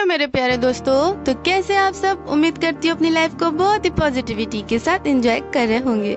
मेरे प्यारे दोस्तों, तो कैसे आप सब। उम्मीद करती हूँ अपनी लाइफ को बहुत ही पॉजिटिविटी के साथ एंजॉय कर रहे होंगे।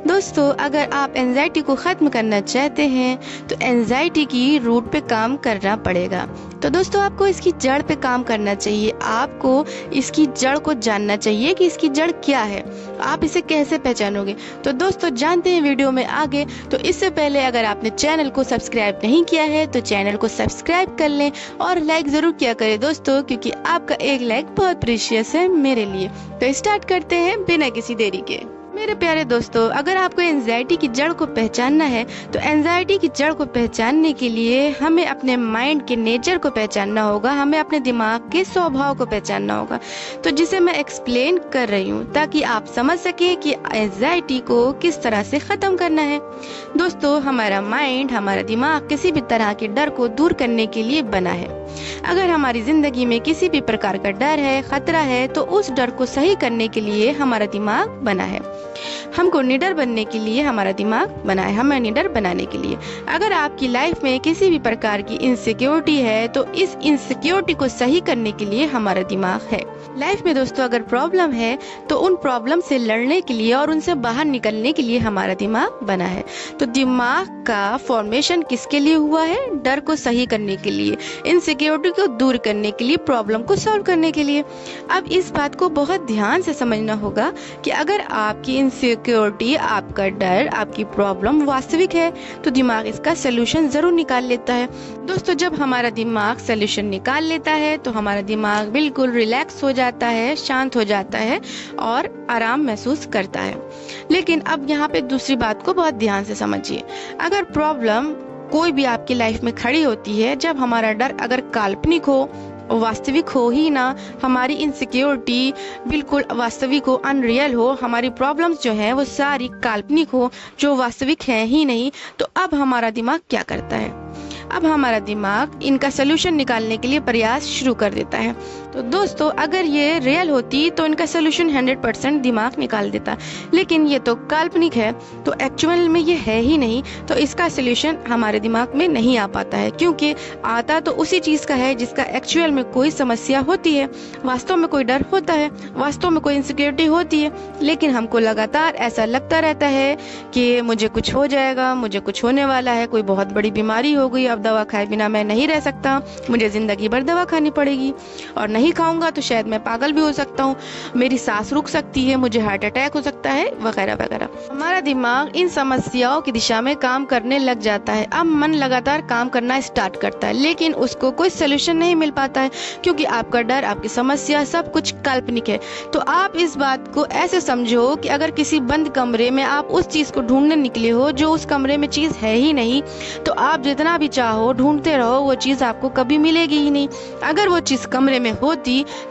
दोस्तों, अगर आप एंजाइटी को खत्म करना चाहते हैं तो एंजाइटी की रूट पे काम करना पड़ेगा। तो दोस्तों, आपको इसकी जड़ पे काम करना चाहिए। आपको इसकी जड़ को जानना चाहिए कि इसकी जड़ क्या है, आप इसे कैसे पहचानोगे। तो दोस्तों, जानते हैं वीडियो में आगे। तो इससे पहले अगर आपने चैनल को सब्सक्राइब नहीं किया है तो चैनल को सब्सक्राइब कर लें और लाइक जरूर किया करें दोस्तों, क्योंकि आपका एक लाइक बहुत प्रीशियस है मेरे लिए। तो स्टार्ट करते हैं बिना किसी देरी के। मेरे प्यारे दोस्तों, अगर आपको एंजाइटी की जड़ को पहचानना है तो एंजाइटी की जड़ को पहचानने के लिए हमें अपने माइंड के नेचर को पहचानना होगा, हमें अपने दिमाग के स्वभाव को पहचानना होगा। तो जिसे मैं एक्सप्लेन कर रही हूँ ताकि आप समझ सके कि एंजाइटी को किस तरह से खत्म करना है। दोस्तों, हमारा माइंड, हमारा दिमाग किसी भी तरह के डर को दूर करने के लिए बना है। अगर हमारी जिंदगी में किसी भी प्रकार का डर है, खतरा है, तो उस डर को सही करने के लिए हमारा दिमाग बना है। हमको निडर बनने के लिए हमारा दिमाग बना है, हमें निडर बनाने के लिए। अगर आपकी लाइफ में किसी भी प्रकार की इनसिक्योरिटी है तो इस इनसिक्योरिटी को सही करने के लिए हमारा दिमाग है। लाइफ में दोस्तों, अगर प्रॉब्लम है तो उन प्रॉब्लम से लड़ने के लिए और उनसे बाहर निकलने के लिए हमारा दिमाग बना है। तो दिमाग का फॉर्मेशन किसके लिए हुआ है? डर को सही करने के लिए, इनसिक्योरिटी को दूर करने के लिए, प्रॉब्लम को सॉल्व करने के लिए। अब इस बात को बहुत ध्यान से समझना होगा कि अगर आपकी इनसिक्योरिटी, आपका डर, आपकी प्रॉब्लम वास्तविक है तो दिमाग इसका सोल्यूशन जरूर निकाल लेता है। दोस्तों, जब हमारा दिमाग सोल्यूशन निकाल लेता है तो हमारा दिमाग बिल्कुल रिलैक्स हो जाता है, शांत हो जाता है और आराम महसूस करता है। लेकिन अब यहाँ पे दूसरी बात को बहुत ध्यान से समझिए। अगर प्रॉब्लम कोई भी आपकी लाइफ में खड़ी होती है, जब हमारा डर अगर काल्पनिक हो, वास्तविक हो ही ना, हमारी इनसिक्योरिटी बिल्कुल वास्तविक हो, अनरियल हो, हमारी प्रॉब्लम्स जो है वो सारी काल्पनिक हो, जो वास्तविक है ही नहीं, तो अब हमारा दिमाग क्या करता है? अब हमारा दिमाग इनका सोल्यूशन निकालने के लिए प्रयास शुरू कर देता है। तो दोस्तों, अगर ये रियल होती तो इनका सोल्यूशन 100% दिमाग निकाल देता, लेकिन ये तो काल्पनिक है, तो एक्चुअल में ये है ही नहीं, तो इसका सोल्यूशन हमारे दिमाग में नहीं आ पाता है। क्योंकि आता तो उसी चीज का है जिसका एक्चुअल में कोई समस्या होती है, वास्तव में कोई डर होता है, वास्तव में कोई इनसिक्योरिटी होती है, लेकिन हमको लगातार ऐसा लगता रहता है कि मुझे कुछ हो जाएगा, मुझे कुछ होने वाला है, कोई बहुत बड़ी बीमारी हो गई, अब दवा खाए बिना मैं नहीं रह सकता, मुझे जिंदगी भर दवा खानी पड़ेगी, और नहीं खाऊंगा तो शायद मैं पागल भी हो सकता हूँ, मेरी सांस रुक सकती है, मुझे हार्ट अटैक हो सकता है, वगैरह वगैरह। हमारा दिमाग इन समस्याओं की दिशा में काम करने लग जाता है। अब मन लगातार काम करना स्टार्ट करता है, लेकिन उसको कोई सोल्यूशन नहीं मिल पाता है, क्योंकि आपका डर, आपकी समस्या सब कुछ काल्पनिक है। तो आप इस बात को ऐसे समझो कि अगर किसी बंद कमरे में आप उस चीज को ढूंढने निकले हो जो उस कमरे में चीज है ही नहीं, तो आप जितना भी चाहो, ढूंढते रहो, वो चीज आपको कभी मिलेगी ही नहीं। अगर वो चीज कमरे में होती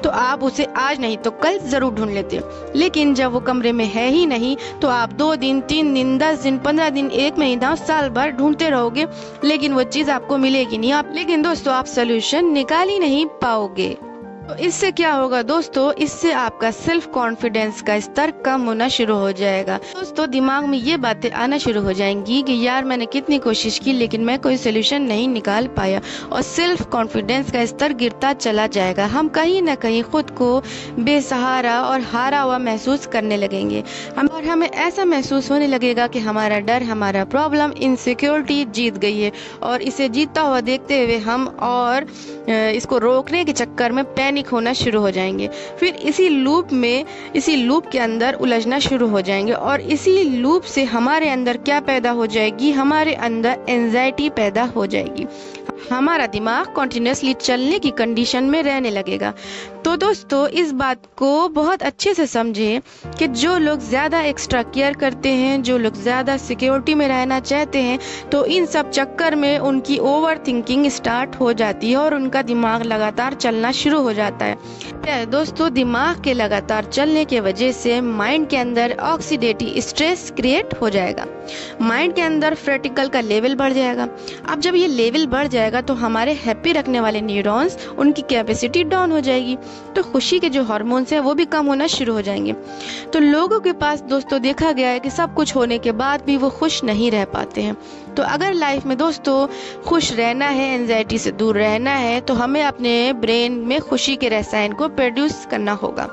तो आप उसे आज नहीं तो कल जरूर ढूंढ लेते, लेकिन जब वो कमरे में है ही नहीं तो आप 2 दिन, 3 दिन, 10 दिन, 15 दिन, 1 महीना, साल भर ढूंढते रहोगे, लेकिन वो चीज आपको मिलेगी नहीं। लेकिन दोस्तों, आप सोल्यूशन निकाल ही नहीं पाओगे। तो इससे क्या होगा दोस्तों? इससे आपका सेल्फ कॉन्फिडेंस का स्तर कम होना शुरू हो जाएगा। दोस्तों, दिमाग में ये बातें आना शुरू हो जाएंगी कि यार, मैंने कितनी कोशिश की लेकिन मैं कोई सोल्यूशन नहीं निकाल पाया, और सेल्फ कॉन्फिडेंस का स्तर गिरता चला जाएगा। हम कहीं ना कहीं खुद को बेसहारा और हारा हुआ महसूस करने लगेंगे, और हमें ऐसा महसूस होने लगेगा कि हमारा डर, हमारा प्रॉब्लम, इनसिक्योरिटी जीत गई है, और इसे जीतता हुआ देखते हुए हम और इसको रोकने के चक्कर में पैनिक होना शुरू हो जाएंगे। फिर इसी लूप के अंदर उलझना शुरू हो जाएंगे, और इसी लूप से हमारे अंदर क्या पैदा हो जाएगी? हमारे अंदर एंजाइटी पैदा हो जाएगी। हमारा दिमाग कंटिन्यूअसली चलने की कंडीशन में रहने लगेगा। तो दोस्तों, इस बात को बहुत अच्छे से समझें कि जो लोग ज्यादा एक्स्ट्रा केयर करते हैं, जो लोग ज्यादा सिक्योरिटी में रहना चाहते हैं, तो इन सब चक्कर में उनकी ओवर थिंकिंग स्टार्ट हो जाती है और उनका दिमाग लगातार चलना शुरू हो जाता है। दोस्तों, दिमाग के लगातार चलने के वजह से माइंड के अंदर ऑक्सीडेटिव स्ट्रेस क्रिएट हो जाएगा, माइंड के अंदर फ्रेटिकल का लेवल बढ़ जाएगा। अब जब ये लेवल बढ़ जाएगा तो हमारे हैप्पी रखने वाले न्यूरॉन्स, उनकी कैपेसिटी डाउन हो जाएगी, तो खुशी के जो हार्मोन्स हैं वो भी कम होना शुरू हो जाएंगे। तो लोगों के पास दोस्तों देखा गया है कि सब कुछ होने के बाद भी वो खुश नहीं रह पाते हैं। तो अगर लाइफ में दोस्तों खुश रहना है, एंजाइटी से दूर रहना है, तो हमें अपने ब्रेन में खुशी के रसायन को प्रोड्यूस करना होगा।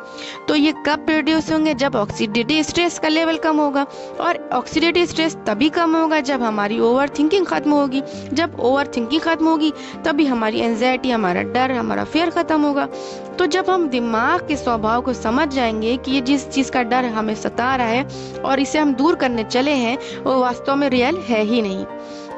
तो ये कब प्रोड्यूस होंगे? जब ऑक्सीडेटिव स्ट्रेस का लेवल कम होगा, और ऑक्सीडेटिव स्ट्रेस तभी कम होगा जब हमारी ओवर थिंकिंग खत्म होगी। जब ओवर थिंकिंग खत्म होगी तभी हमारी एंजाइटी, हमारा डर, हमारा फियर खत्म होगा। तो जब हम दिमाग के स्वभाव को समझ जाएंगे कि ये जिस चीज़ का डर हमें सता रहा है और इसे हम दूर करने चले हैं वो वास्तव में रियल है ही नहीं,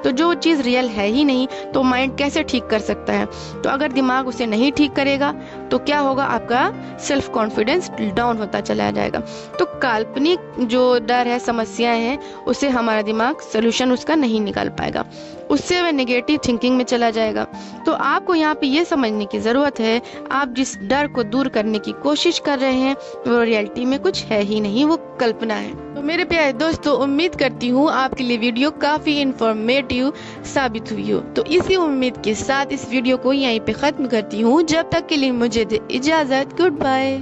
तो जो चीज़ रियल है ही नहीं तो माइंड कैसे ठीक कर सकता है? तो अगर दिमाग उसे नहीं ठीक करेगा तो क्या होगा? आपका सेल्फ कॉन्फिडेंस डाउन होता चला जाएगा। तो काल्पनिक जो डर है, समस्याएं हैं, उसे हमारा दिमाग सोल्यूशन उसका नहीं निकाल पाएगा, उससे वह नेगेटिव थिंकिंग में चला जाएगा। तो आपको यहाँ पे ये समझने की ज़रूरत है, आप जिस डर को दूर करने की कोशिश कर रहे हैं वो रियलिटी में कुछ है ही नहीं, वो कल्पना है। तो मेरे प्यारे दोस्तों, उम्मीद करती हूँ आपके लिए वीडियो काफ़ी इंफॉर्मेटिव साबित हुई हो। तो इसी उम्मीद के साथ इस वीडियो को यहीं पे ख़त्म करती हूँ। जब तक के लिए मुझे दे इजाज़त, गुड बाय।